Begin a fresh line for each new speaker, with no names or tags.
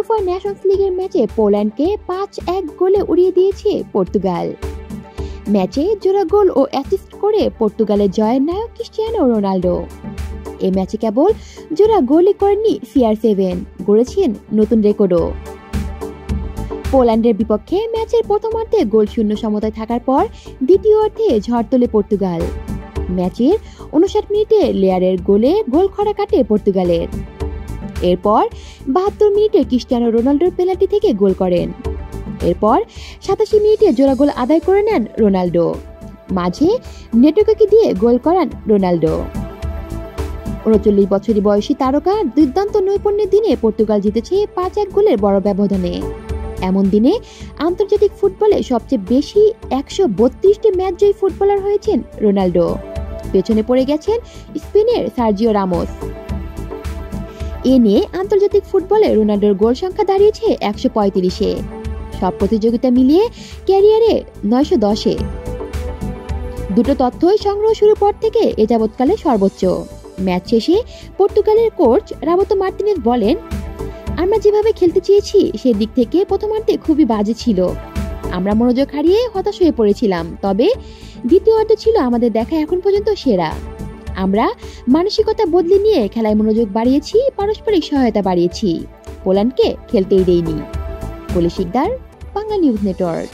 FIFA Nations লিগের ম্যাচে পোল্যান্ডকে 5-1 গোলে উড়িয়ে দিয়েছে পর্তুগাল। ম্যাচে জোড়া গোল ও অ্যাসিস্ট করে পর্তুগালের জয়ের নায়ক ক্রিস্টিয়ানো রোনাল্ডো। এই ম্যাচে কেবল জোড়া গোলই করেননি CR7, গড়েছেন নতুন রেকর্ডও। পোল্যান্ডের বিপক্ষে ম্যাচের প্রথমার্ধে গোলশূন্য সমতায় থাকার পর দ্বিতীয় অর্ধে ঝড় তোলে পর্তুগাল। ম্যাচের 59 মিনিটে লেয়ারের গোলে গোল খরা কাটে পর্তুগালের। এরপর 72 মিনিটে ক্রিস্টিয়ানো রোনাল্ডোর পেনাল্টি থেকে গোল করেন। এরপর 87 মিনিটে জোড়া গোল আদায় করে নেন রোনাল্ডো। মাঝে নেটোকে দিয়ে গোল করান রোনাল্ডো। 39 বছরী বয়সী তারকা দুর্দান্ত নৈপুণ্যের দিনে পর্তুগাল জিতেছে 5-1 গোলের বড় ব্যবধানে। এমন দিনে আন্তর্জাতিক ফুটবলে সবচেয়ে বেশি 132টি ম্যাচ জয়ী ফুটবলার হয়েছেন রোনাল্ডো। পেছনে পড়ে গেছেন স্পেনের সার্জিও রামোস। এ নিয়ে আন্তর্জাতিক ফুটবলে রোনাল্ডোর গোল সংখ্যা দাঁড়িয়েছে 135-এ। সব প্রতিযোগিতা মিলিয়ে ক্যারিয়ারে 910-এ। দুটো তথ্যই সংগ্রহ শুরুর পর থেকে এ যাবৎকালে সর্বোচ্চ। ম্যাচ শেষে পর্তুগালের কোচ রাবতো মার্টিনেজ বলেন, আমরা যেভাবে খেলতে চেয়েছি সেদিক থেকে প্রথমার্ধে খুবই বাজে ছিল। আমরা মনোযোগ হারিয়ে হতাশ হয়ে পড়েছিলাম, তবে দ্বিতীয় অর্ধ ছিল আমাদের দেখা এখন পর্যন্ত সেরা। আমরা মানসিকতা বদলে নিয়ে খেলায় মনোযোগ বাড়িয়েছি, পারস্পরিক সহায়তা বাড়িয়েছি, পোল্যান্ডকে খেলতেই দেইনি। কলি শিকদার, বাংলা নিউজ নেটওয়ার্ক।